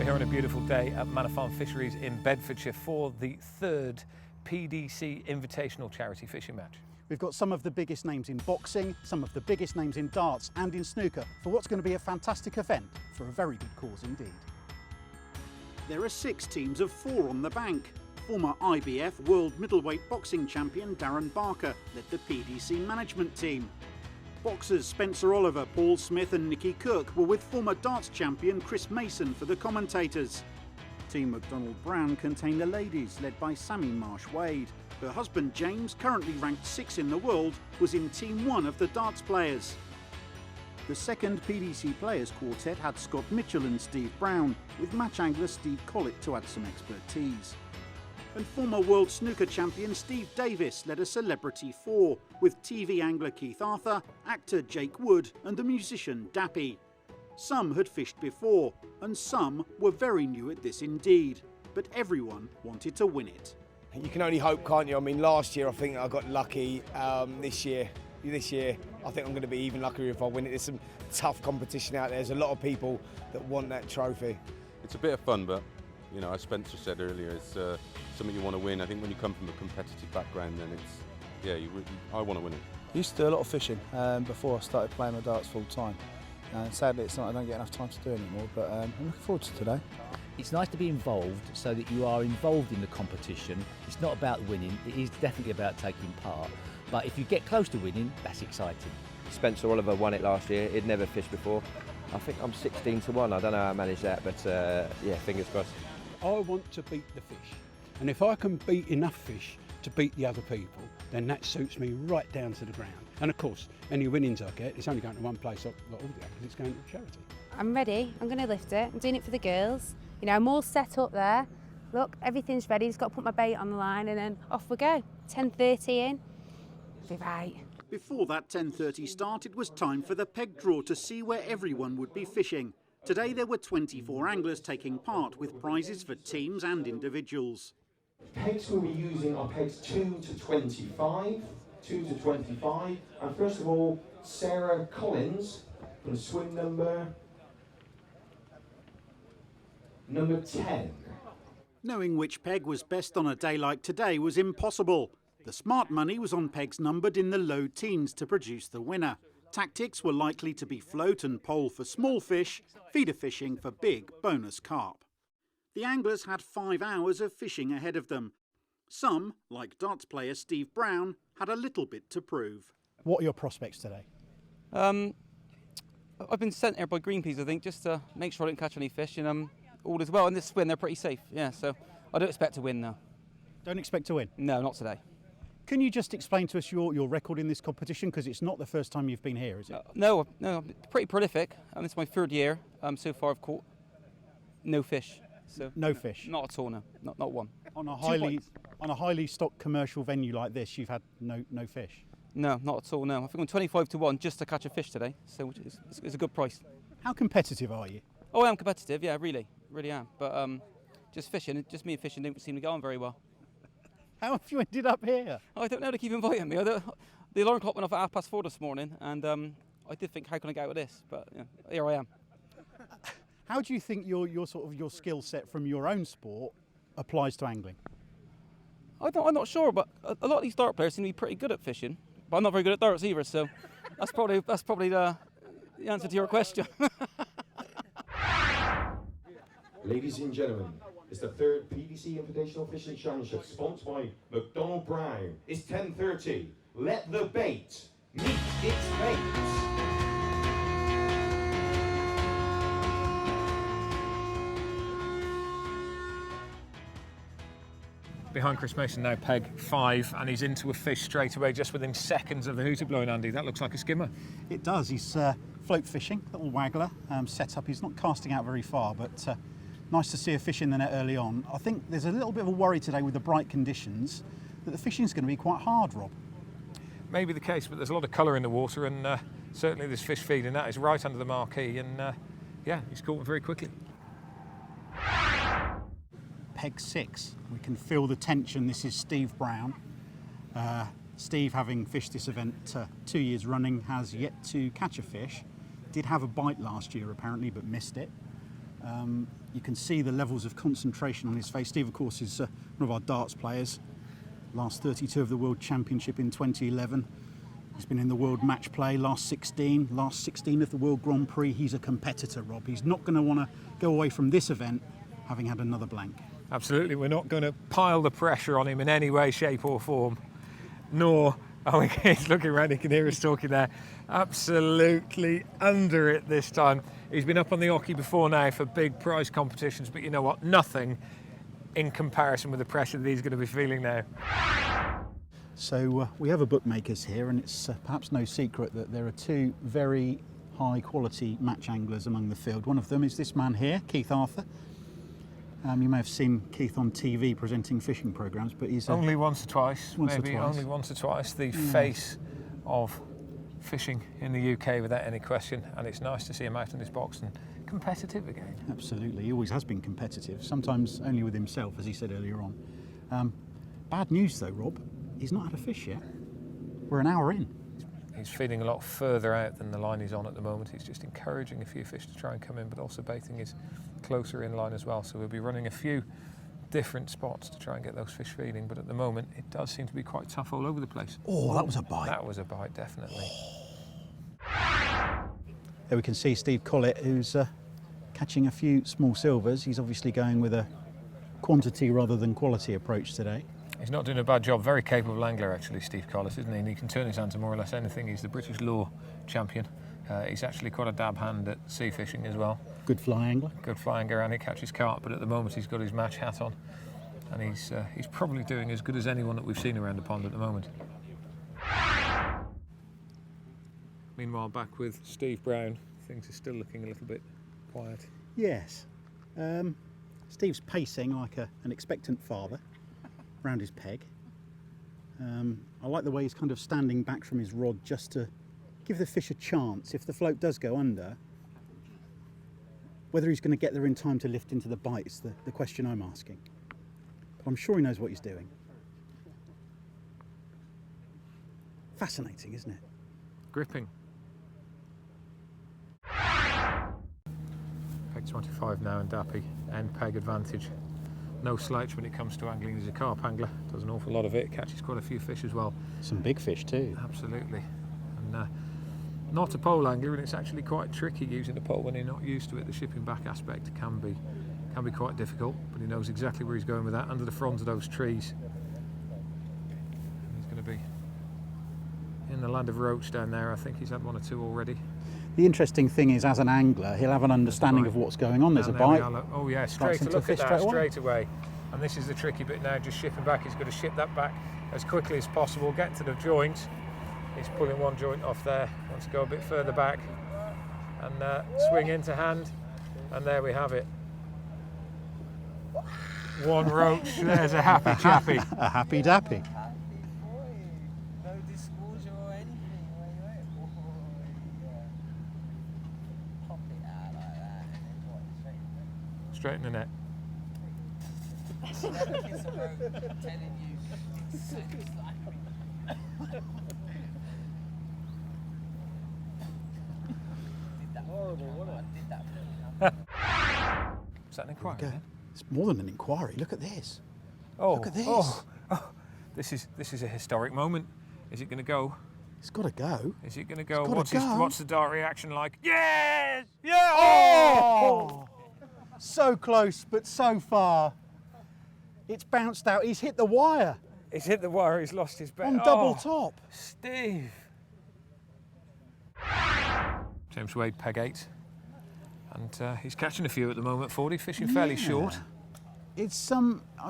here on a beautiful day at Manor Farm Fisheries in Bedfordshire for the third PDC Invitational Charity Fishing Match. We've got some of the biggest names in boxing, some of the biggest names in darts and in snooker for what's going to be a fantastic event for a very good cause indeed. There are 6 teams of 4 on the bank. Former IBF World Middleweight Boxing Champion Darren Barker led the PDC management team. Boxers Spencer Oliver, Paul Smith and Nicky Cook were with former darts champion Chris Mason for the commentators. Team McDonald Brown contained the ladies, led by Sammy Marsh-Wade. Her husband James, currently ranked 6 in the world, was in Team 1 of the darts players. The second PDC Players Quartet had Scott Mitchell and Steve Brown, with match angler Steve Collett to add some expertise. And former world snooker champion Steve Davis led a celebrity 4, with TV angler Keith Arthur, actor Jake Wood and the musician Dappy. Some had fished before, and some were very new at this indeed, but everyone wanted to win it. You can only hope, can't you? I mean, last year I think I got lucky. This year I think I'm going to be even luckier if I win it. There's some tough competition out there. There's a lot of people that want that trophy. It's a bit of fun, but you know, as Spencer said earlier, it's something you want to win. I think when you come from a competitive background, then I want to win it. I used to do a lot of fishing before I started playing my darts full time. And sadly, it's not. I don't get enough time to do anymore. But I'm looking forward to today. It's nice to be involved, so that you are involved in the competition. It's not about winning. It is definitely about taking part. But if you get close to winning, that's exciting. Spencer Oliver won it last year. He'd never fished before. I think I'm 16 to 1. I don't know how I managed that, but yeah, fingers crossed. I want to beat the fish, and if I can beat enough fish to beat the other people, then that suits me right down to the ground. And of course, any winnings I get, it's only going to one place, not all the others, it's going to charity. I'm ready, I'm going to lift it, I'm doing it for the girls. You know, I'm all set up there. Look, everything's ready, just got to put my bait on the line and then off we go. 10:30 in, be right. Before that 10:30 start, it was time for the peg draw to see where everyone would be fishing. Today there were 24 anglers taking part, with prizes for teams and individuals. Pegs we'll be using are pegs 2 to 25, and first of all, Sarah Collins from swing number 10. Knowing which peg was best on a day like today was impossible. The smart money was on pegs numbered in the low teens to produce the winner. Tactics were likely to be float and pole for small fish, feeder fishing for big bonus carp. The anglers had 5 hours of fishing ahead of them. Some, like darts player Steve Brown, had a little bit to prove. What are your prospects today? I've been sent here by Greenpeace, I think, just to make sure I didn't catch any fish, and all is well. And this swim, they're pretty safe, yeah, so I don't expect to win, though. Don't expect to win? No, not today. Can you just explain to us your record in this competition, because it's not the first time you've been here, is it? No, pretty prolific. It's my 3rd year. So far I've caught no fish. So no fish? Not at all, no. Not one. On a highly stocked commercial venue like this, you've had no fish? No, not at all, no. I think I'm 25 to 1 just to catch a fish today, so it's a good price. How competitive are you? Oh, I am competitive, yeah, really am. But just fishing, just me and fishing don't seem to go on very well. How have you ended up here? I don't know, they keep inviting me. The alarm clock went off at 4:30 this morning, and I did think, how can I get out of this? But yeah, here I am. How do you think your skill set from your own sport applies to angling? I'm not sure, but a lot of these dart players seem to be pretty good at fishing. But I'm not very good at darts either, so that's probably the answer to your question. Ladies and gentlemen, it's the 3rd PDC Invitational Fishing Championship, sponsored by McDonald Brown. It's 10:30. Let the bait meet its fate. Behind Chris Mason now, peg 5, and he's into a fish straight away, just within seconds of the hooter blowing, Andy. That looks like a skimmer. It does. He's float fishing, little waggler set up. He's not casting out very far, but nice to see a fish in the net early on. I think there's a little bit of a worry today with the bright conditions that the fishing's going to be quite hard, Rob. Maybe the case, but there's a lot of colour in the water, and certainly this fish feeding that is right under the marquee, and yeah, he's caught very quickly. Peg 6. We can feel the tension. This is Steve Brown. Steve, having fished this event 2 years running, has yet to catch a fish. Did have a bite last year apparently, but missed it. You can see the levels of concentration on his face. Steve, of course, is one of our darts players. Last 32 of the World Championship in 2011. He's been in the World Match Play last 16 of the World Grand Prix. He's a competitor, Rob. He's not going to want to go away from this event having had another blank. Absolutely, we're not going to pile the pressure on him in any way, shape or form, nor, oh, he's looking around, he can hear us talking there, absolutely under it this time. He's been up on the hockey before now for big prize competitions, but you know what, nothing in comparison with the pressure that he's going to be feeling now. So we have a bookmakers here, and it's perhaps no secret that there are two very high quality match anglers among the field. One of them is this man here, Keith Arthur. You may have seen Keith on TV presenting fishing programmes, but he's... only once or twice, only once or twice. The face of fishing in the UK without any question, and it's nice to see him out in this box and competitive again. Absolutely, he always has been competitive, sometimes only with himself, as he said earlier on. Bad news though, Rob, he's not had a fish yet. We're an hour in. He's feeding a lot further out than the line he's on at the moment. He's just encouraging a few fish to try and come in, but also baiting is closer in line as well. So we'll be running a few different spots to try and get those fish feeding. But at the moment, it does seem to be quite tough all over the place. Oh, that was a bite. That was a bite, definitely. There we can see Steve Collett, who's catching a few small silvers. He's obviously going with a quantity rather than quality approach today. He's not doing a bad job. Very capable angler, actually, Steve Collett, isn't he? And he can turn his hand to more or less anything. He's the British Law champion. He's actually quite a dab hand at sea fishing as well. Good fly angler. Good fly angler, and he catches carp. But at the moment, he's got his match hat on, and he's probably doing as good as anyone that we've seen around the pond at the moment. Meanwhile, back with Steve Brown, things are still looking a little bit quiet. Yes. Steve's pacing like an expectant father around his peg. I like the way he's kind of standing back from his rod just to give the fish a chance. If the float does go under, whether he's going to get there in time to lift into the bite is the question I'm asking. But I'm sure he knows what he's doing. Fascinating, isn't it? Gripping. Peg 25 now and Dappy, end peg advantage. No slouch when it comes to angling. He's a carp angler, does an awful lot of it, catches quite a few fish as well. Some big fish too. Absolutely. And not a pole angler, and it's actually quite tricky using a pole when you're not used to it. The shipping back aspect can be quite difficult, but he knows exactly where he's going with that, under the front of those trees. And he's going to be in the land of roach down there. I think he's had one or two already. The interesting thing is, as an angler, he'll have an understanding of what's going on. There's a bite. Oh yeah, straight to look at that straight away. And this is the tricky bit now, just shipping back. He's got to ship that back as quickly as possible, get to the joint. He's pulling one joint off there, wants to go a bit further back and swing into hand, and there we have it. One roach, there's a happy chappy. A happy dappy. Straight in the net. Is that an inquiry? It's more than an inquiry. Look at this. Oh, look at this. Oh. This is a historic moment. Is it going to go? It's got to go. Is it going to go? Go. What's the dart reaction like? Yes! Yeah! Oh! So close, but so far. It's bounced out. He's hit the wire. He's hit the wire. He's lost his bet. On double top. Steve. James Wade, peg 8. And he's catching a few at the moment, 40, fishing fairly short. It's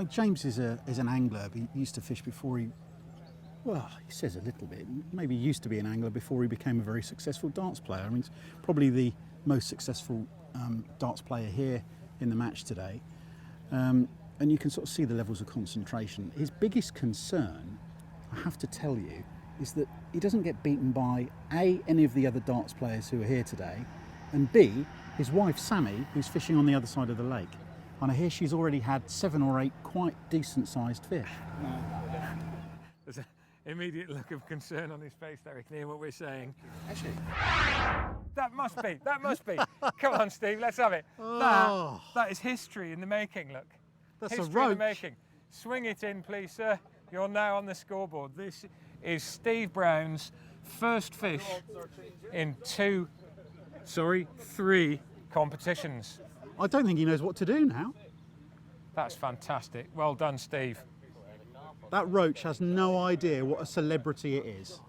James is an angler. He used to fish before he says a little bit. Maybe he used to be an angler before he became a very successful darts player. I mean, he's probably the most successful darts player here in the match today. And you can sort of see the levels of concentration. His biggest concern, I have to tell you, is that he doesn't get beaten by A, any of the other darts players who are here today, and B, his wife Sammy, who's fishing on the other side of the lake. And I hear she's already had 7 or 8 quite decent-sized fish. There's an immediate look of concern on his face there. He can hear what we're saying. Actually. That must be. That must be. Come on, Steve. Let's have it. Oh. That is history in the making. Look. That's history a roach. in the making. Swing it in, please, sir. You're now on the scoreboard. This is Steve Brown's first fish in three competitions. I don't think he knows what to do now. That's fantastic. Well done, Steve. That roach has no idea what a celebrity it is.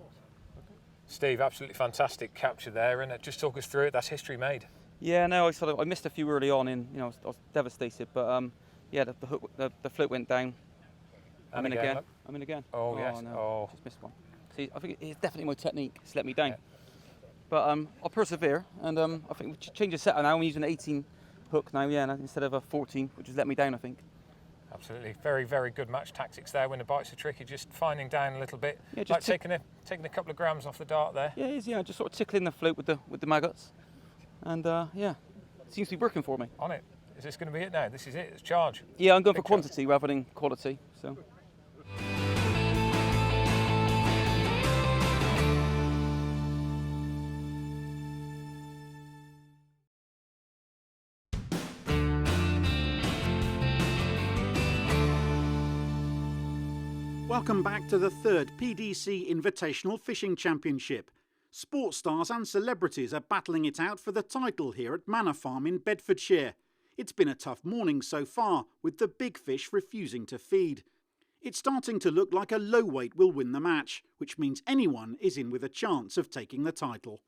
Steve, absolutely fantastic capture there, and just talk us through it. That's history made. Yeah, no, I missed a few early on, and I was devastated. But yeah, the hook, the float went down. I'm in again. I'm in again. Oh yes. No, Oh. just missed one. See, I think it's definitely my technique. It's let me down. Yeah. But I'll persevere, and I think we change the setup now. I'm using an 18 hook now, yeah, instead of a 14, which has let me down, I think. Absolutely, very, very good match tactics there. When the bites are tricky, just finding down a little bit, yeah, just like taking a couple of grams off the dart there. Yeah, it is. Yeah, just sort of tickling the float with the maggots, and yeah, it seems to be working for me. On it. Is this going to be it now? This is it. It's charge. Yeah, I'm going for quantity rather than quality. So. Welcome back to the third PDC Invitational Fishing Championship. Sports stars and celebrities are battling it out for the title here at Manor Farm in Bedfordshire. It's been a tough morning so far, with the big fish refusing to feed. It's starting to look like a low weight will win the match, which means anyone is in with a chance of taking the title.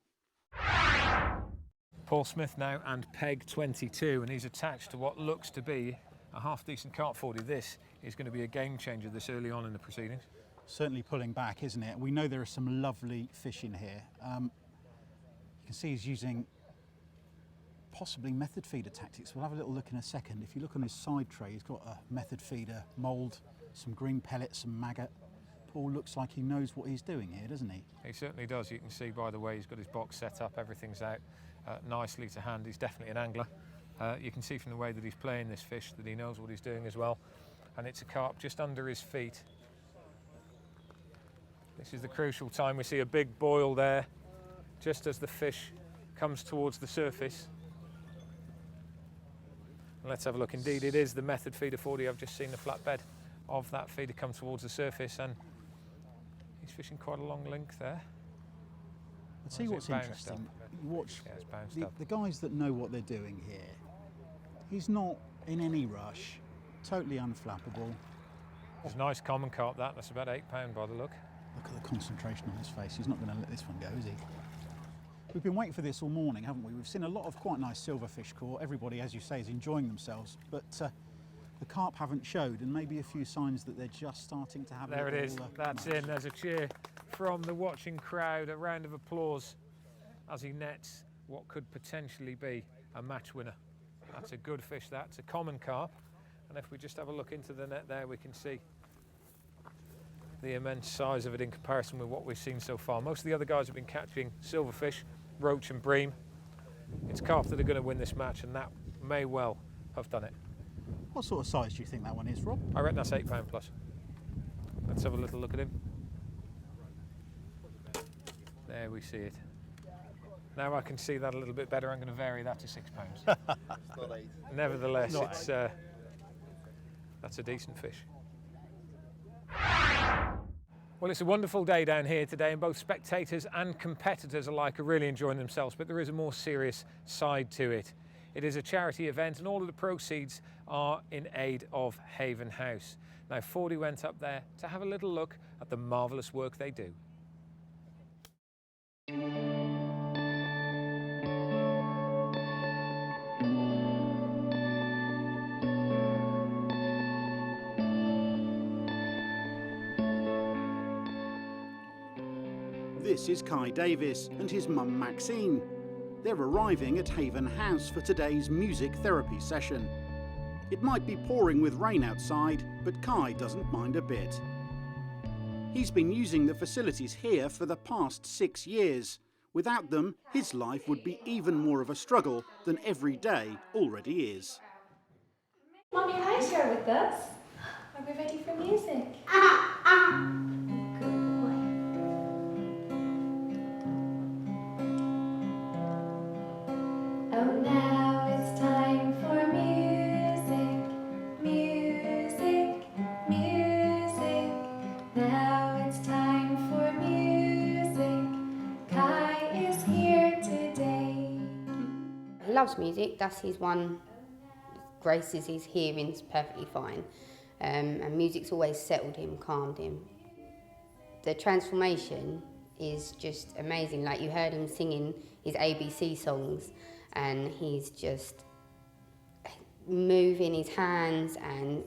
Paul Smith now and Peg 22, and he's attached to what looks to be a half-decent carp 40. This is going to be a game changer this early on in the proceedings. Certainly pulling back, isn't it? We know there are some lovely fish in here. You can see he's using possibly method feeder tactics. We'll have a little look in a second. If you look on his side tray, he's got a method feeder mould, some green pellets, some maggot. Paul looks like he knows what he's doing here, doesn't he? He certainly does. You can see by the way he's got his box set up, everything's out nicely to hand. He's definitely an angler. You can see from the way that he's playing this fish that he knows what he's doing as well. And it's a carp just under his feet. This is the crucial time. We see a big boil there, just as the fish comes towards the surface. And let's have a look. Indeed, it is the method feeder 40. I've just seen the flatbed of that feeder come towards the surface, and he's fishing quite a long length there. I'll tell you what's interesting. You watch the guys that know what they're doing here. He's not in any rush, totally unflappable. It's a nice common carp that. That's about £8 by the look. Look at the concentration on his face. He's not going to let this one go, is he? We've been waiting for this all morning, haven't we? We've seen a lot of quite nice silverfish caught. Everybody, as you say, is enjoying themselves, but the carp haven't showed, and maybe a few signs that they're just starting to have there a little, it is. That's in. There's a cheer from the watching crowd, a round of applause as he nets what could potentially be a match winner. That's a good fish. That's a common carp, and if we just have a look into the net there, we can see the immense size of it in comparison with what we've seen so far. Most of the other guys have been catching silverfish, roach and bream. It's carp that are going to win this match, and that may well have done it. What sort of size do you think that one is, Rob? I reckon that's £8 plus. Let's have a little look at him. There we see it. Now I can see that a little bit better. I'm going to vary that to £6. Nevertheless, it's that's a decent fish. Well, it's a wonderful day down here today, and both spectators and competitors alike are really enjoying themselves, but there is a more serious side to it. It is a charity event, and all of the proceeds are in aid of Haven House. Now, 40 went up there to have a little look at the marvellous work they do. This is Kai Davis and his mum Maxine. They're arriving at Haven House for today's music therapy session. It might be pouring with rain outside, but Kai doesn't mind a bit. He's been using the facilities here for the past 6 years. Without them, his life would be even more of a struggle than every day already is. Mummy and I share with us. Are we ready for music? Good boy. loves music. That's his one grace, is his hearing's perfectly fine. And music's always settled him, calmed him. The transformation is just amazing. Like, you heard him singing his ABC songs, and he's just moving his hands and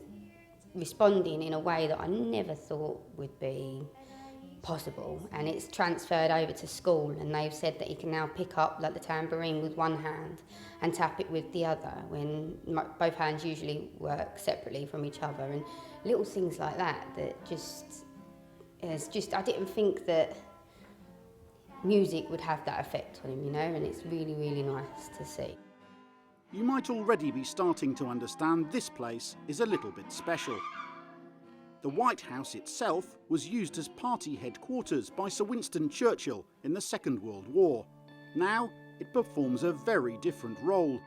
responding in a way that I never thought would be possible. And it's transferred over to school, and they've said that he can now pick up like the tambourine with one hand and tap it with the other, when both hands usually work separately from each other, and little things like that I didn't think that music would have that effect on him, you know, and it's really, really nice to see. You might already be starting to understand this place is a little bit special. The White House itself was used as party headquarters by Sir Winston Churchill in the Second World War. Now it performs a very different role.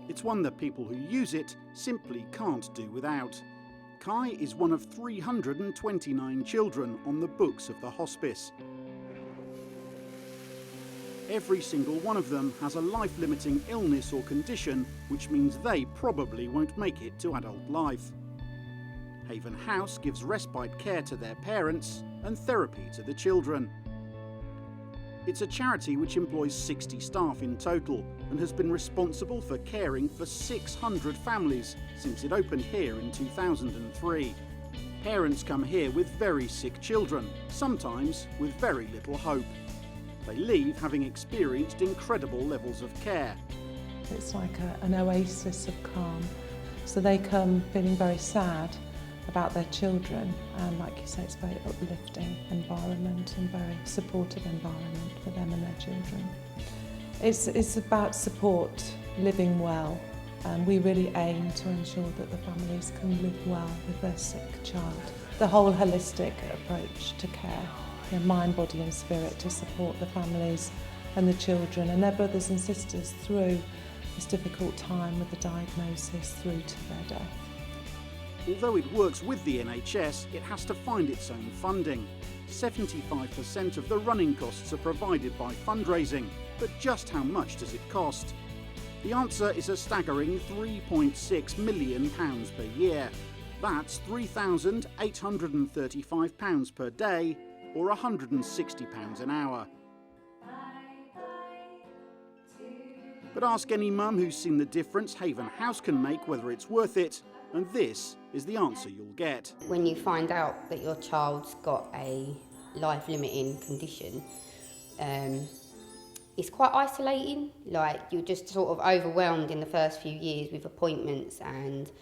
It's one that people who use it simply can't do without. Kai is one of 329 children on the books of the hospice. Every single one of them has a life-limiting illness or condition, which means they probably won't make it to adult life. Haven House gives respite care to their parents and therapy to the children. It's a charity which employs 60 staff in total and has been responsible for caring for 600 families since it opened here in 2003. Parents come here with very sick children, sometimes with very little hope. They leave having experienced incredible levels of care. It's like an oasis of calm. So they come feeling very sad about their children, and like you say, it's a very uplifting environment and very supportive environment for them and their children. It's about support, living well, and we really aim to ensure that the families can live well with their sick child. The whole holistic approach to care, mind, body and spirit, to support the families and the children and their brothers and sisters through this difficult time with the diagnosis through to their death. Although it works with the NHS, it has to find its own funding. 75% of the running costs are provided by fundraising, but just how much does it cost? The answer is a staggering £3.6 million per year. That's £3,835 per day, or £160 an hour. But ask any mum who's seen the difference Haven House can make whether it's worth it, and this is the answer you'll get. When you find out that your child's got a life-limiting condition, it's quite isolating. Like, you're just sort of overwhelmed in the first few years with appointments and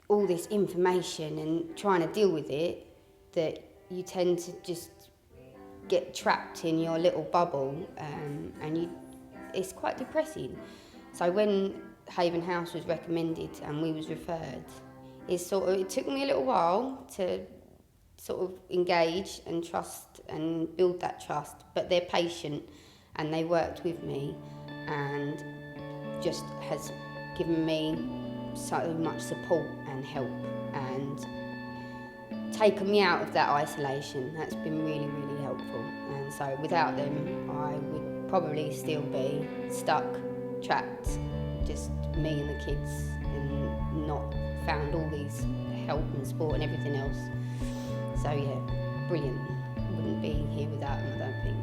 all this information and trying to deal with it, that you tend to just get trapped in your little bubble, and it's quite depressing. So when Haven House was recommended and we was referred, it took me a little while to sort of engage and trust and build that trust, but they're patient and they worked with me and just has given me so much support and help and taken me out of that isolation. That's been really, really helpful. And so without them, I would probably still be stuck, trapped, just me and the kids, and not found all these help and support and everything else. So yeah, brilliant. Wouldn't be here without them, I don't think.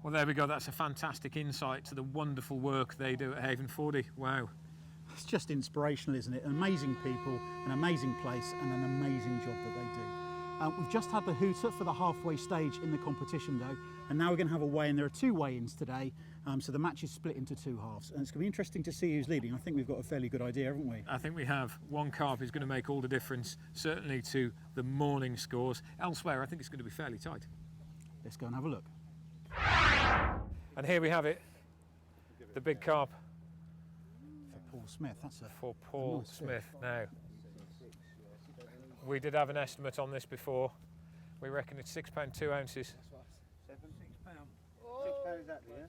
Well, there we go. That's a fantastic insight to the wonderful work they do at Haven 40. Wow. It's just inspirational, isn't it? Amazing people, an amazing place, and an amazing job that they do. We've just had the hooter for the halfway stage in the competition though, and now we're going to have a weigh-in. There are two weigh-ins today, so the match is split into two halves, and it's going to be interesting to see who's leading. I think we've got a fairly good idea, haven't we? I think we have. One carp is going to make all the difference, certainly to the morning scores. Elsewhere, I think it's going to be fairly tight. Let's go and have a look. And here we have it, the big carp. For Paul Smith, that's a... For Paul Smith. Now, we did have an estimate on this before. We reckon it's £6 2 ounces. £6 exactly, yeah?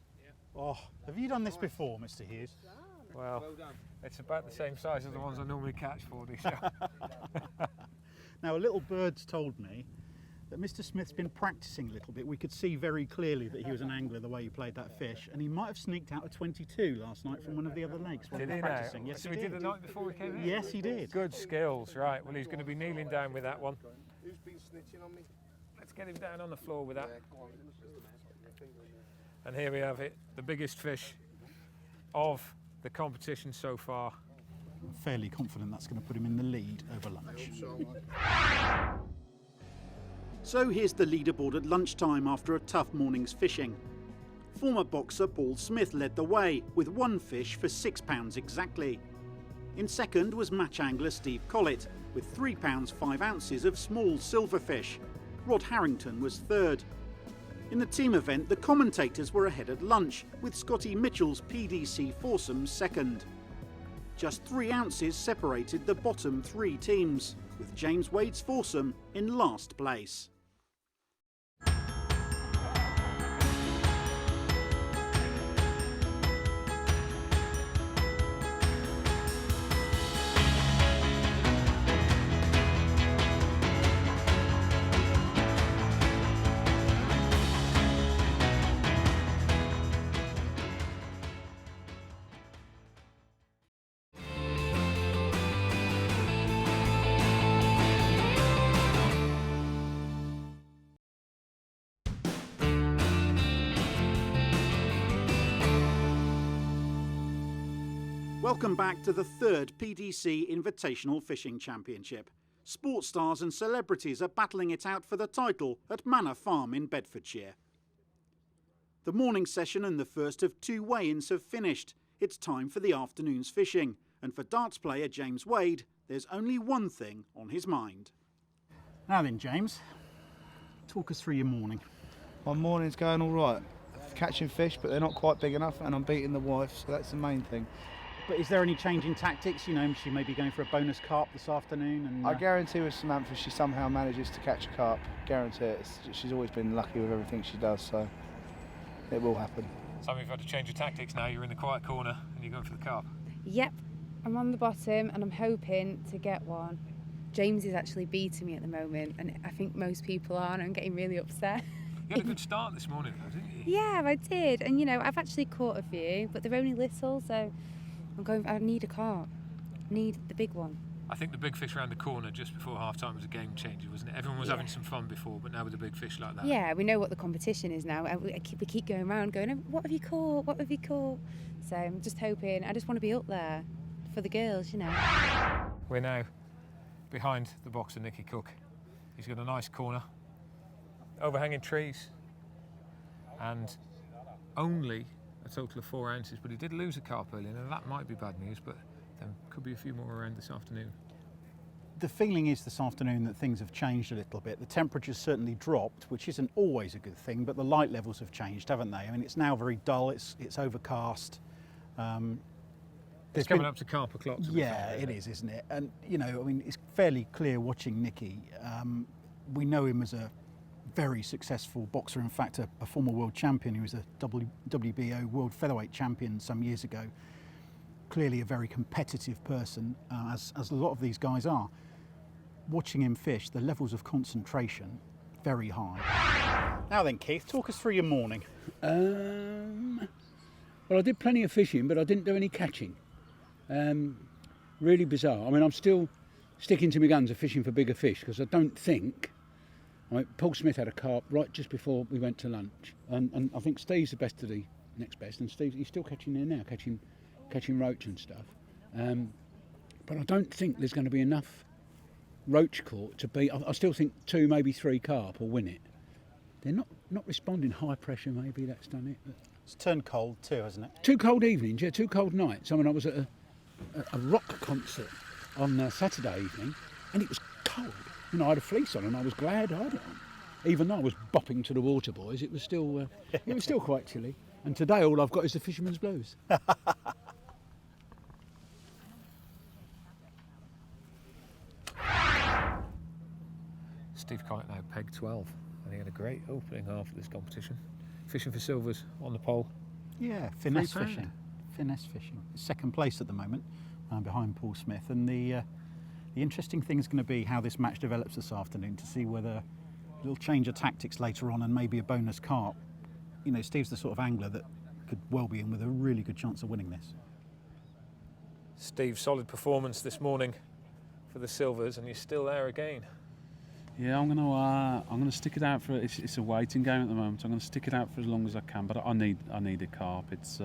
Oh, have you done this before, Mr. Hughes? Well, it's about the same size as the ones I normally catch for this show. Now, a little bird's told me that Mr. Smith's been practicing a little bit. We could see very clearly that he was an angler the way he played that fish, and he might have sneaked out a 22 last night from one of the other lakes while Did he practicing. now? Yes, So he he did. did the night before we came in? Yes, he did. Good skills, right. Well, he's going to be kneeling down with that one. Who's been snitching on me? Let's get him down on the floor with that. And here we have it, the biggest fish of the competition so far. I'm fairly confident that's going to put him in the lead over lunch. So here's the leaderboard at lunchtime after a tough morning's fishing. Former boxer Paul Smith led the way with one fish for £6 exactly. In second was match angler Steve Collett with £3 5 ounces of small silverfish. Rod Harrington was third. In the team event, the commentators were ahead at lunch with Scotty Mitchell's PDC foursome second. Just 3 ounces separated the bottom 3 teams, with James Wade's foursome in last place. Welcome back to the third PDC Invitational Fishing Championship. Sports stars and celebrities are battling it out for the title at Manor Farm in Bedfordshire. The morning session and the first of 2 weigh-ins have finished. It's time for the afternoon's fishing, and for darts player James Wade, there's only one thing on his mind. Now then, James, talk us through your morning. My morning's going all right. Catching fish, but they're not quite big enough, and I'm beating the wife, so that's the main thing. But is there any change in tactics? You know, she may be going for a bonus carp this afternoon. And I guarantee with Samantha, she somehow manages to catch a carp. Guarantee it. She's always been lucky with everything she does, so it will happen. So you've had to change your tactics now. You're in the quiet corner and you're going for the carp. Yep, I'm on the bottom and I'm hoping to get one. James is actually beating me at the moment, and I think most people are, and I'm getting really upset. You had a good start this morning though, didn't you? Yeah, I did, and you know, I've actually caught a few, but they're only little, so I need a carp. Need the big one. I think the big fish around the corner just before half time was a game changer, wasn't it? Everyone was having some fun before, but now with a big fish like that. Yeah, we know what the competition is now. We keep going around going, what have you caught? What have you caught? So I'm just hoping, I just want to be up there for the girls, you know. We're now behind the boxer Nicky Cook. He's got a nice corner, overhanging trees, and only a total of 4 ounces, but he did lose a carp earlier, and that might be bad news, but there could be a few more around this afternoon. The feeling is this afternoon that things have changed a little bit. The temperature's certainly dropped, which isn't always a good thing, but the light levels have changed, haven't they? I mean, it's now very dull, it's overcast. It's coming up to carp o'clock. Yeah, it is, isn't it? And, you know, I mean, it's fairly clear watching Nicky. We know him as a very successful boxer, in fact a former world champion. He was a WBO world featherweight champion some years ago. Clearly a very competitive person, as a lot of these guys are. Watching him fish, the levels of concentration, very high. Now then, Keith, talk us through your morning. Well, I did plenty of fishing, but I didn't do any catching. Really bizarre. I mean, I'm still sticking to my guns of fishing for bigger fish, because I don't think... Paul Smith had a carp right just before we went to lunch, and I think Steve's the best of the next best, and he's still catching there now, catching roach and stuff. But I don't think there's going to be enough roach caught to beat. I still think 2, maybe 3 carp will win it. They're not responding. High pressure, maybe that's done it. But it's turned cold too, hasn't it? 2 cold evenings, yeah, 2 cold nights. I mean, I was at a rock concert on Saturday evening, and it was cold. You know, I had a fleece on and I was glad I had it on. Even though I was bopping to the water boys, it was still quite chilly. And today all I've got is the fisherman's blues. Steve Collett now pegged 12, and he had a great opening half of this competition. Fishing for silvers on the pole. Yeah, finesse fishing. Finesse fishing. Second place at the moment, behind Paul Smith, and the interesting thing is going to be how this match develops this afternoon, to see whether Little change of tactics later on and maybe a bonus carp. You know, Steve's the sort of angler that could well be in with a really good chance of winning this. Steve, solid performance this morning for the Silvers, and you're still there again. Yeah, I'm gonna stick it out for. It's a waiting game at the moment. I'm gonna stick it out for as long as I can. But I need a carp. It's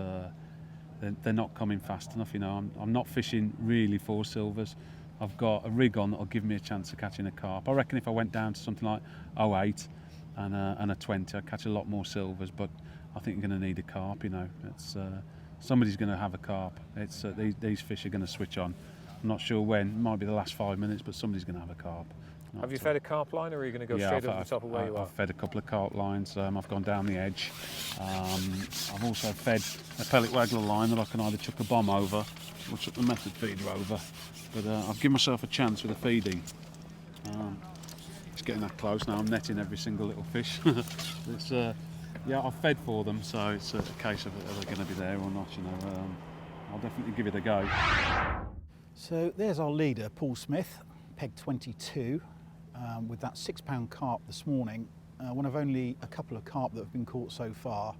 they're not coming fast enough. You know, I'm not fishing really for silvers. I've got a rig on that'll give me a chance of catching a carp. I reckon if I went down to something like 08 and a 20, I'd catch a lot more silvers. But I think you're going to need a carp. You know, it's somebody's going to have a carp. It's these fish are going to switch on. I'm not sure when. It might be the last 5 minutes, but somebody's going to have a carp. Have you fed a carp line, or are you going to go straight over the top of where you are? I've fed a couple of carp lines. I've gone down the edge. I've also fed a pellet waggler line that I can either chuck a bomb over or chuck the method feeder over. But I've given myself a chance with the feeding. It's getting that close now. I'm netting every single little fish. Yeah, I've fed for them, so it's a case of are they going to be there or not. You know, I'll definitely give it a go. So there's our leader, Paul Smith, peg 22. With that £6 carp this morning, one of only a couple of carp that have been caught so far.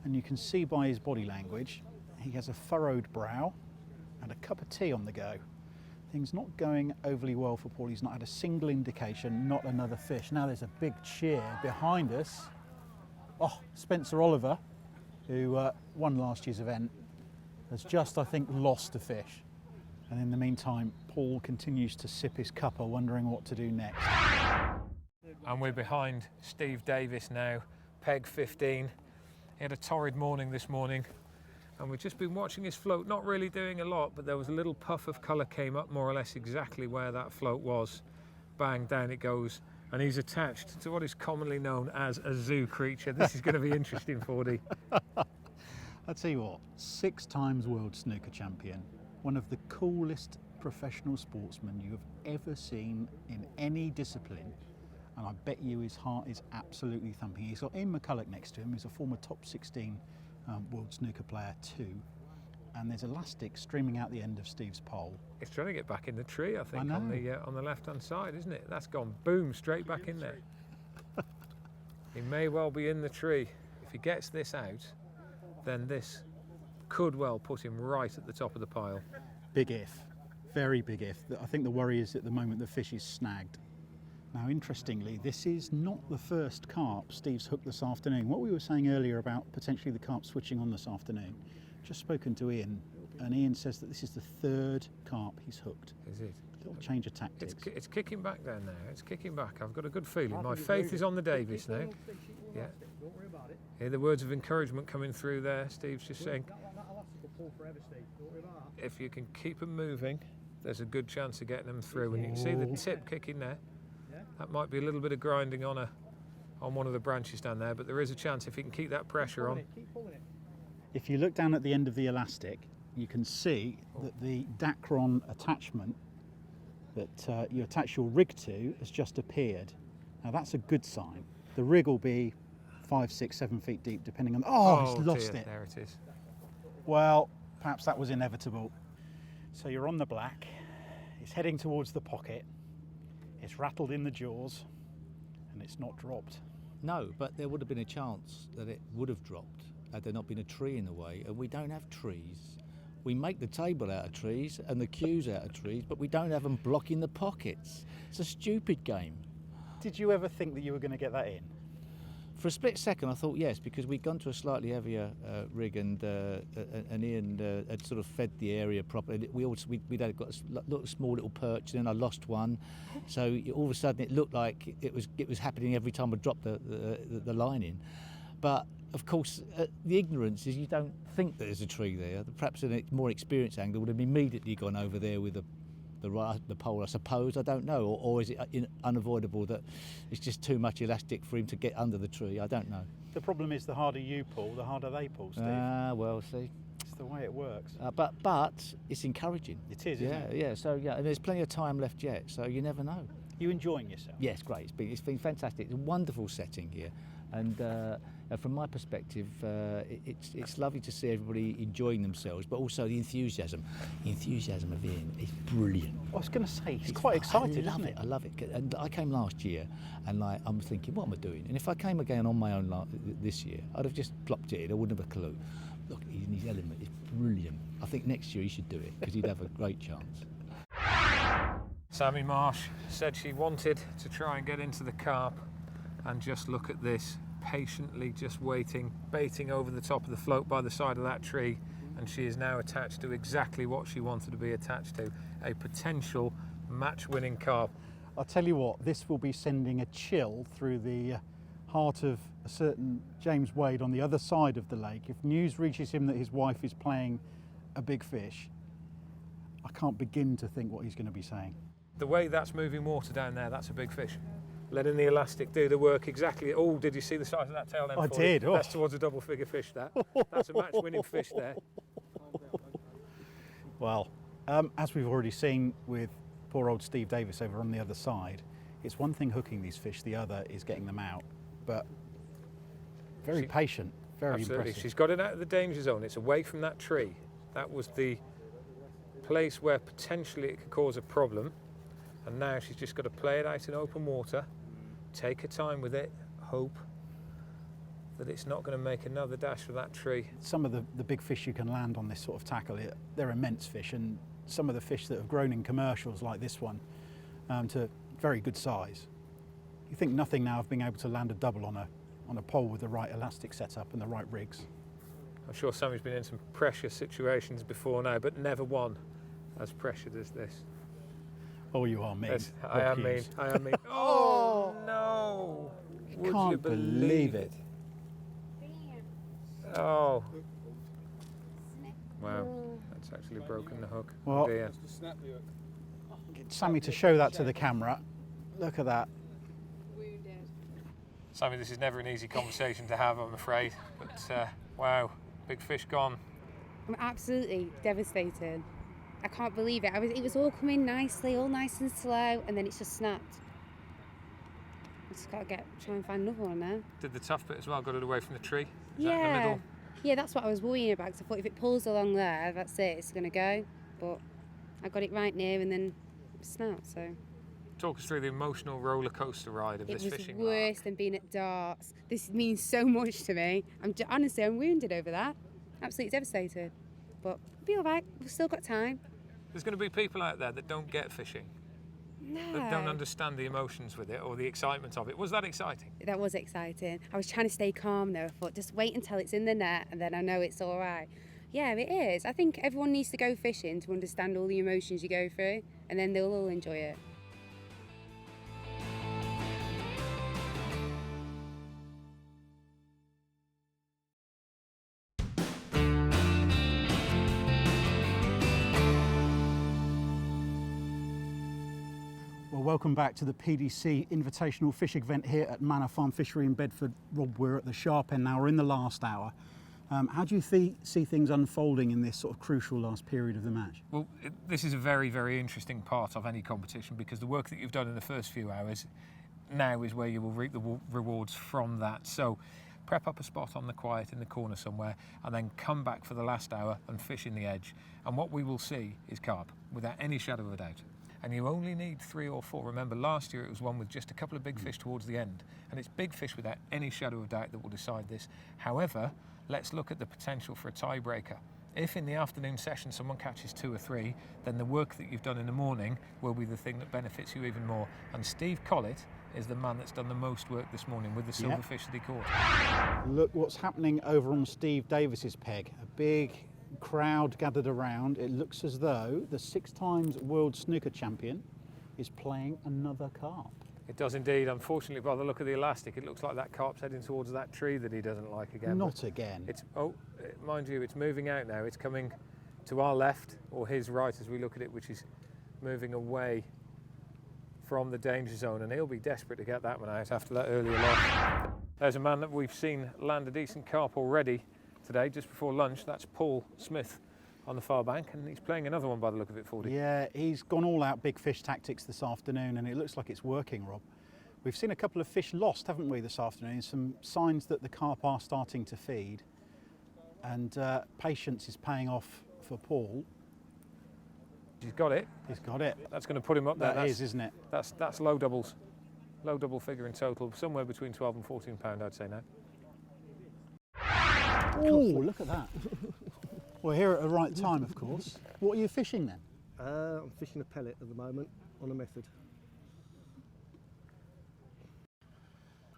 And you can see by his body language, he has a furrowed brow and a cup of tea on the go. Things not going overly well for Paul. He's not had a single indication, not another fish. Now there's a big cheer behind us. Oh, Spencer Oliver, who won last year's event, has just, I think, lost a fish. And in the meantime, Paul continues to sip his cuppa, wondering what to do next. And we're behind Steve Davis now, peg 15. He had a torrid morning this morning, and we've just been watching his float, not really doing a lot, but there was a little puff of colour came up more or less exactly where that float was. Bang, down it goes. And he's attached to what is commonly known as a zoo creature. This is going to be interesting, Fordy. I'll tell you what, 6 times world snooker champion, one of the coolest professional sportsmen you have ever seen in any discipline, and I bet you his heart is absolutely thumping. He's got Ian McCulloch next to him, who's a former top 16 world snooker player too, and there's elastic streaming out the end of Steve's pole. It's trying to get back in the tree, I think, on the left-hand side, isn't it? That's gone boom, straight back in there. He may well be in the tree. If he gets this out, then this could well put him right at the top of the pile. Big if, very big if. I think the worry is at the moment the fish is snagged. Now, interestingly, this is not the first carp Steve's hooked this afternoon. What we were saying earlier about potentially the carp switching on this afternoon, just spoken to Ian, and Ian says that this is the 3rd carp he's hooked. Is it? A little change of tactics. It's kicking back down now. It's kicking back. I've got a good feeling. My faith is on the Davis now. Yeah. Hear the words of encouragement coming through there. Steve's just saying, if you can keep them moving, there's a good chance of getting them through. And you can see the tip kicking there. That might be a little bit of grinding on one of the branches down there, but there is a chance if you can keep that pressure on. If you look down at the end of the elastic, you can see that the Dacron attachment that you attach your rig to has just appeared. Now that's a good sign. The rig will be 5, 6, 7 feet deep, depending on. Oh, he's lost dear. it. There it is. Well, perhaps that was inevitable. So you're on the black. It's heading towards the pocket. It's rattled in the jaws, and it's not dropped. No, but there would have been a chance that it would have dropped had there not been a tree in the way, and we don't have trees. We make the table out of trees and the cues out of trees, but we don't have them blocking the pockets. It's a stupid game. Did you ever think that you were going to get that in? For a split second, I thought yes, because we'd gone to a slightly heavier rig, and Ian had sort of fed the area properly. We'd got a small little perch, and then I lost one. So all of a sudden, it looked like it was happening every time I dropped the line in. But of course, the ignorance is you don't think that there's a tree there. Perhaps a more experienced angler would have immediately gone over there with the pole, I suppose. I don't know, or is it unavoidable that it's just too much elastic for him to get under the tree? I don't know. The problem is the harder you pull, the harder they pull, Steve. Well, see, it's the way it works. But it's encouraging. It is, isn't it? Yeah. So and there's plenty of time left yet. So you never know. You enjoying yourself? Yes, great. It's been fantastic. It's a wonderful setting here, and From my perspective, it's lovely to see everybody enjoying themselves, but also the enthusiasm of Ian is brilliant. I was going to say, he's quite excited, I love isn't it. I love it. And I came last year, and I was thinking, what am I doing? And if I came again on my own this year, I'd have just plopped it in. I wouldn't have a clue. Look, he's in his element. It's brilliant. I think next year he should do it because he'd have a great chance. Sammy Marsh said she wanted to try and get into the carp, and just look at this, patiently just waiting, baiting over the top of the float by the side of that tree, and she is now attached to exactly what she wanted to be attached to, a potential match-winning carp. I'll tell you what, this will be sending a chill through the heart of a certain James Wade on the other side of the lake. If news reaches him that his wife is playing a big fish, I can't begin to think what he's going to be saying. The way that's moving water down there, that's a big fish. Letting the elastic do the work exactly. Oh, did you see the size of that tail then? I did. Oh. That's towards a double figure fish, that. That's a match-winning fish there. Well, as we've already seen with poor old Steve Davis over on the other side, it's one thing hooking these fish, the other is getting them out. But very patient, very absolutely. impressive. She's got it out of the danger zone. It's away from that tree. That was the place where potentially it could cause a problem. And now she's just got to play it out in open water, take her time with it, hope that it's not going to make another dash for that tree. Some of the big fish you can land on this sort of tackle, they're immense fish, and some of the fish that have grown in commercials like this one to very good size. You think nothing now of being able to land a double on a pole with the right elastic setup and the right rigs. I'm sure Sammy's been in some pressure situations before now, but never one as pressured as this. Oh, you are mean. Yes, I am mean. Oh, no! Would Can't you believe it? Oh. Wow, that's actually broken the hook. Well, dear. Get Sammy to show that to the camera. Look at that. Sammy, this is never an easy conversation to have, I'm afraid. But wow, big fish gone. I'm absolutely devastated. I can't believe it. It was all coming nicely, all nice and slow, and then it's just snapped. I just got to try and find another one now. Did the tough bit as well, got it away from the tree? Is that in the middle? Yeah, that's what I was worrying about, because I thought if it pulls along there, that's it, it's going to go. But I got it right near and then it snapped, so. Talk us through the emotional roller coaster ride of this fishing. It was worse than being at darts. This means so much to me. Honestly, I'm wounded over that. Absolutely devastated. But it'll be all right. We've still got time. There's going to be people out there that don't get fishing. No. That don't understand the emotions with it or the excitement of it. Was that exciting? That was exciting. I was trying to stay calm though. I thought, just wait until it's in the net and then I know it's all right. Yeah, it is. I think everyone needs to go fishing to understand all the emotions you go through, and then they'll all enjoy it. Well, welcome back to the PDC Invitational Fishing event here at Manor Farm Fishery in Bedford. Rob, we're at the sharp end now. We're in the last hour. How do you see things unfolding in this sort of crucial last period of the match? Well, this is a very, very interesting part of any competition, because the work that you've done in the first few hours now is where you will reap the rewards from that. So prep up a spot on the quiet in the corner somewhere and then come back for the last hour and fish in the edge. And what we will see is carp, without any shadow of a doubt. And you only need 3 or 4. Remember, last year it was one with just a couple of big fish towards the end. And it's big fish without any shadow of doubt that will decide this. However, let's look at the potential for a tiebreaker. If in the afternoon session someone catches 2 or 3, then the work that you've done in the morning will be the thing that benefits you even more. And Steve Collett is the man that's done the most work this morning with the silverfish that he caught. Look what's happening over on Steve Davis's peg. A big crowd gathered around. It looks as though the 6 times world snooker champion is playing another carp. It does indeed. Unfortunately, by the look of the elastic, it looks like that carp's heading towards that tree that he doesn't like again. Not again. It's mind you, it's moving out now. It's coming to our left, or his right as we look at it, which is moving away from the danger zone, and he'll be desperate to get that one out after that earlier loss. There's a man that we've seen land a decent carp already today, just before lunch. That's Paul Smith on the far bank, and he's playing another one by the look of it, 40. Yeah, he's gone all out big fish tactics this afternoon, and it looks like it's working, Rob. We've seen a couple of fish lost, haven't we, this afternoon? Some signs that the carp are starting to feed. And patience is paying off for Paul. He's got it. He's got it. That's going to put him up there. That is, isn't it? That's low doubles. Low double figure in total, somewhere between 12 and 14 pound, I'd say now. Oh, look at that. We're here at the right time, of course. What are you fishing then? I'm fishing a pellet at the moment on a method.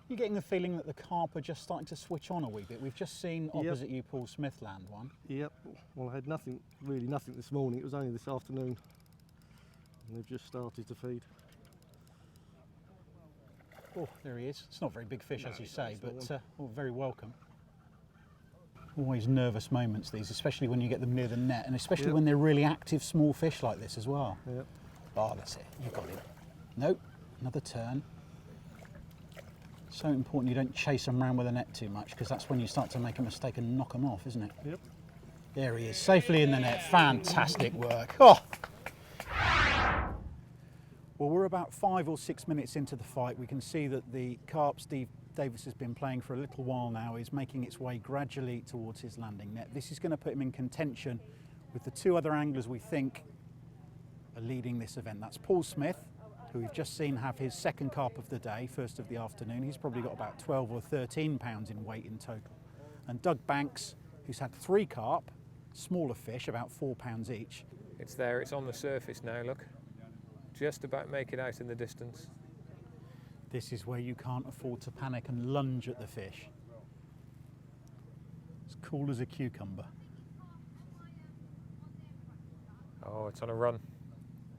You're getting the feeling that the carp are just starting to switch on a wee bit. We've just seen opposite you Paul Smith land one. Yep. Well, I had nothing this morning. It was only this afternoon. And they've just started to feed. Oh, there he is. It's not a very big fish, No, as you say, but one. very welcome. Always nervous moments, these, especially when you get them near the net, and especially when they're really active small fish like this as well. Yep. Oh, that's it. You've got it. Nope. Another turn. So important you don't chase them around with a net too much, because that's when you start to make a mistake and knock them off, isn't it? Yep. There he is, safely in the net. Fantastic work. Oh! Well, we're about 5 or 6 minutes into the fight. We can see that the carp Steve Davis has been playing for a little while now is making its way gradually towards his landing net. This is going to put him in contention with the two other anglers we think are leading this event. That's Paul Smith, who we've just seen have his second carp of the day, first of the afternoon. He's probably got about 12 or 13 pounds in weight in total. And Doug Banks, who's had 3 carp, smaller fish, about 4 pounds each. It's there, it's on the surface now, look. Just about make it out in the distance. This is where you can't afford to panic and lunge at the fish. It's cool as a cucumber. Oh, it's on a run.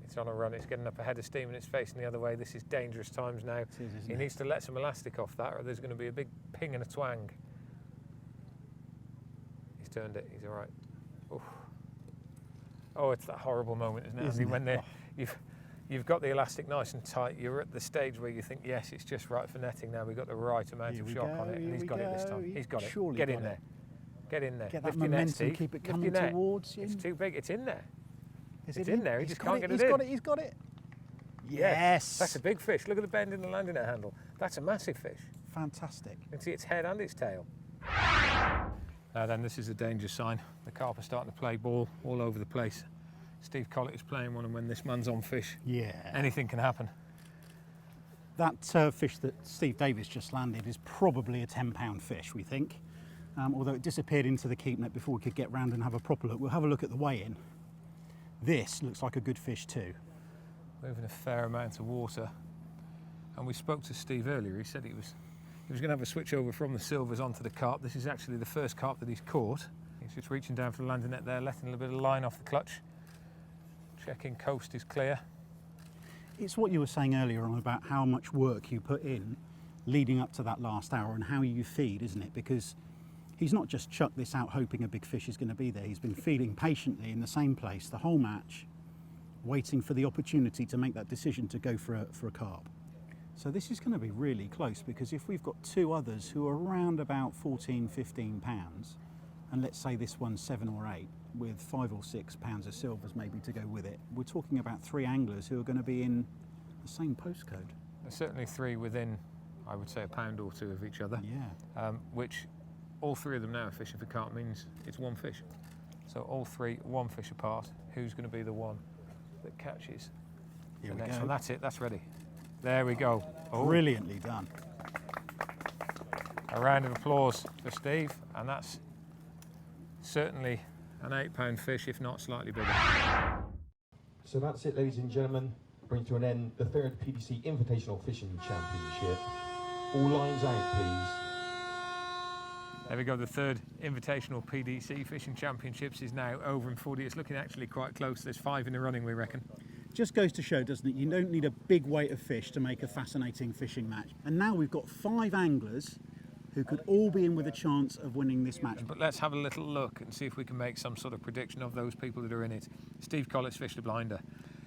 It's on a run. It's getting up ahead of steam and it's facing the other way. This is dangerous times now. He needs to let some elastic off that, or there's going to be a big ping and a twang. He's turned it. He's all right. Oof. Oh, it's that horrible moment, isn't it? Isn't it? When you've got the elastic nice and tight, you're at the stage where you think, yes, it's just right for netting now. We've got the right amount of shock on it, and he's got it this time. He's got it. Get in there. Get in there. Get that momentum, keep it coming towards you. It's too big. It's in there. Is it's it in there. He just can't get it in. He's got it. Yes. That's a big fish. Look at the bend in the landing net handle. That's a massive fish. Fantastic. You can see its head and its tail. Now then, this is a danger sign. The carp are starting to play ball all over the place. Steve Collett is playing one, and when this man's on fish, anything can happen. That fish that Steve Davis just landed is probably a 10-pound fish, we think. Although it disappeared into the keep net before we could get round and have a proper look. We'll have a look at the weigh-in. This looks like a good fish too. Moving a fair amount of water. And we spoke to Steve earlier. He said he was going to have a switch over from the silvers onto the carp. This is actually the first carp that he's caught. He's just reaching down for the landing net there, letting a little bit of line off the clutch. Checking coast is clear. It's what you were saying earlier on about how much work you put in leading up to that last hour and how you feed, isn't it? Because he's not just chucked this out hoping a big fish is going to be there. He's been feeding patiently in the same place the whole match, waiting for the opportunity to make that decision to go for a carp. So this is going to be really close, because if we've got two others who are around about 14, 15 pounds, and let's say this one's 7 or 8, with 5 or 6 pounds of silvers maybe to go with it, we're talking about 3 anglers who are going to be in the same postcode. There's certainly 3 within, I would say, a pound or 2 of each other. Yeah. Which all 3 of them now are fishing for carp means it's one fish. So all 3, one fish apart. Who's going to be the one that catches Here the we next go. one? That's it. That's ready. There we go. Oh. Brilliantly done. A round of applause for Steve, and that's certainly an 8-pound fish, if not slightly bigger. So that's it, ladies and gentlemen. Bring to an end the 3rd PDC Invitational Fishing Championship. All lines out, please. There we go, the 3rd Invitational PDC Fishing Championships is now over in 40. It's looking actually quite close. There's 5 in the running, we reckon. Just goes to show, doesn't it? You don't need a big weight of fish to make a fascinating fishing match. And now we've got 5 anglers who could all be in with a chance of winning this match. But let's have a little look and see if we can make some sort of prediction of those people that are in it. Steve Collett's fished a blinder.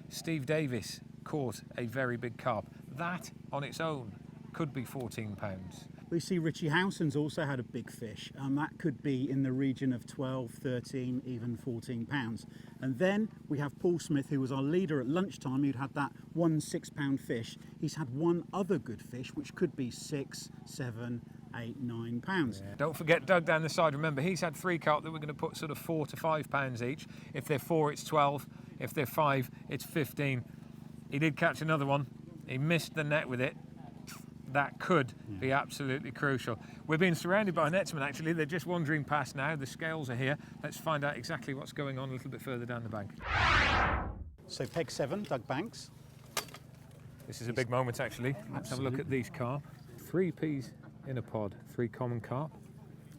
Steve Davis caught a very big carp. That on its own could be 14 pounds. We see Richie Howson's also had a big fish. That could be in the region of 12, 13, even 14 pounds. And then we have Paul Smith, who was our leader at lunchtime, who'd had that 1 6-pound fish. He's had one other good fish, which could be 6, 7, 8, 9 pounds. Yeah. Don't forget Doug down the side. Remember, he's had 3 carp that we're going to put sort of 4 to 5 pounds each. If they're 4, it's 12. If they're 5, it's 15. He did catch another one. He missed the net with it. That could be absolutely crucial. We're being surrounded by netsmen, actually. They're just wandering past now. The scales are here. Let's find out exactly what's going on a little bit further down the bank. So peg 7, Doug Banks. This is a big moment, actually. Let's have a look at these carp. 3 peas in a pod, 3 common carp,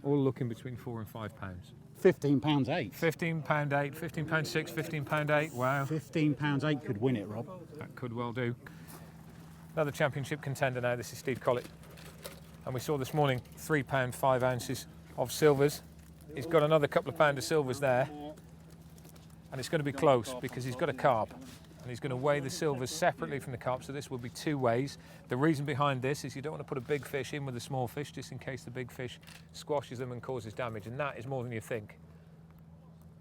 all looking between 4 and 5 pounds. £15 8. £15 8, £15 6, £15 8. Wow. £15 8 could win it, Rob. That could well do. Another championship contender now. This is Steve Collett, and we saw this morning £3 5 ounces of silvers. He's got another couple of pound of silvers there, and it's going to be close because he's got a carp, and he's going to weigh the silvers separately from the carp. So this will be 2 weighs. The reason behind this is you don't want to put a big fish in with a small fish, just in case the big fish squashes them and causes damage, and that is more than you think.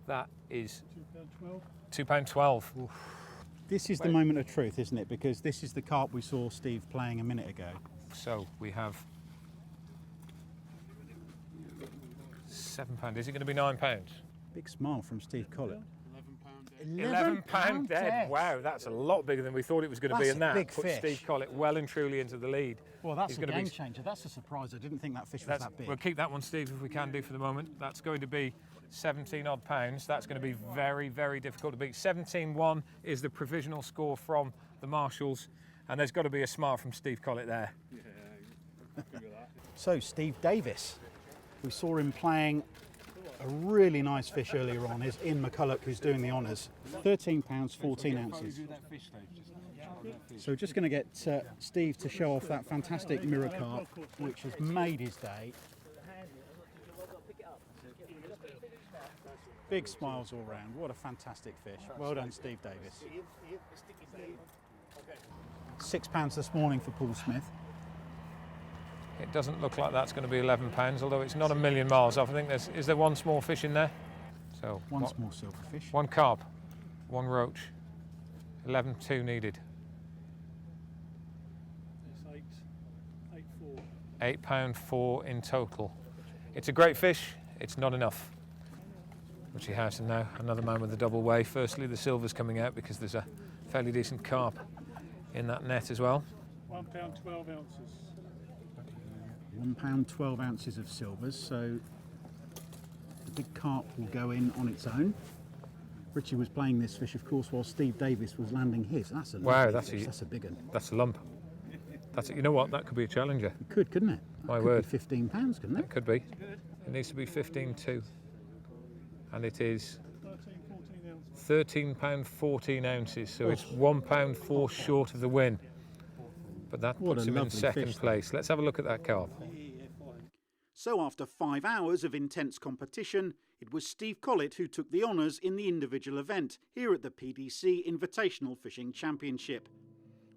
That is £2.12. This is the moment of truth, isn't it? Because this is the carp we saw Steve playing a minute ago. So we have £7. Is it going to be £9? Big smile from Steve Collett. £11 dead. Wow, that's a lot bigger than we thought it was going to be, and that big puts fish. Steve Collett well and truly into the lead. Well, that's He's a going to game be changer. That's a surprise. I didn't think that fish was that big. We'll keep that one, Steve, if we can do for the moment. That's going to be 17 odd pounds. That's going to be very, very difficult to beat. 17-1 is the provisional score from the Marshals, and there's got to be a smile from Steve Collett there. So Steve Davis, we saw him playing a really nice fish earlier on, is Ian McCulloch, who's doing the honours. £13 14 ounces. So just going to get Steve to show off that fantastic mirror carp, which has made his day. Big smiles all round. What a fantastic fish. Well done, Steve Davis. £6 this morning for Paul Smith. It doesn't look like that's going to be £11, although it's not a million miles off. I think is there one small fish in there? So one small silverfish. 1 carp, 1 roach, 11.2 needed. £8.4 in total. It's a great fish. It's not enough. Richie Howson now, another man with a double weigh. Firstly, the silver's coming out because there's a fairly decent carp in that net as well. £1 12 ounces. £1 12 ounces of silvers, so the big carp will go in on its own. Richie was playing this fish, of course, while Steve Davis was landing his. That's a wow, that's a big one. That's a lump. That's you know what? That could be a challenger. It could, couldn't it? My word. Be £15, couldn't it? It could be. It needs to be 15.2, and it is £13 14 ounces. So it's £1 4 short of the win. But that puts him in second place. Let's have a look at that carp. So after 5 hours of intense competition, it was Steve Collett who took the honours in the individual event here at the PDC Invitational Fishing Championship.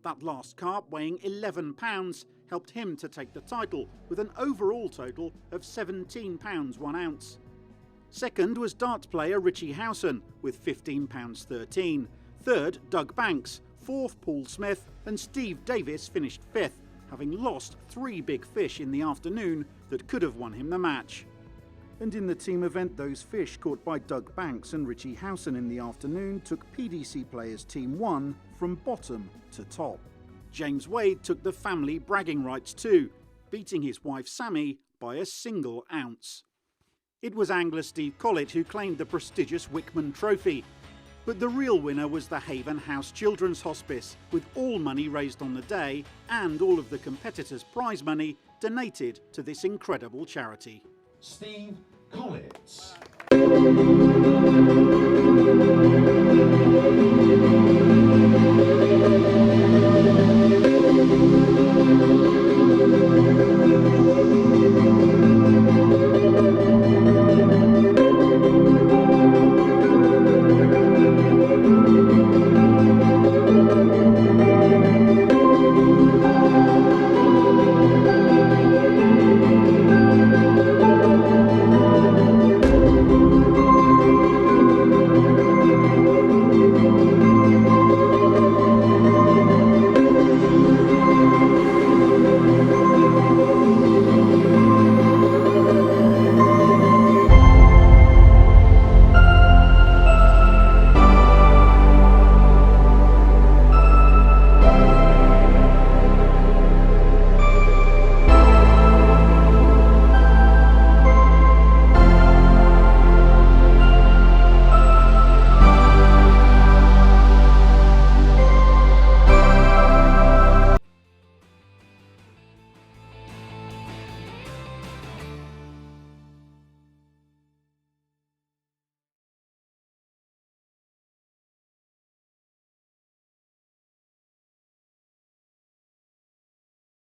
That last carp, weighing £11, helped him to take the title with an overall total of £17 1 ounce. Second was darts player Richie Howson with £15 13. Third, Doug Banks. Fourth, Paul Smith, and Steve Davis finished fifth, having lost 3 big fish in the afternoon that could have won him the match. And in the team event, those fish caught by Doug Banks and Richie Howson in the afternoon took PDC Players Team 1 from bottom to top. James Wade took the family bragging rights too, beating his wife Sammy by a single ounce. It was angler Steve Collett who claimed the prestigious Wickman Trophy. But the real winner was the Haven House Children's Hospice, with all money raised on the day and all of the competitors' prize money donated to this incredible charity. Steve Collett.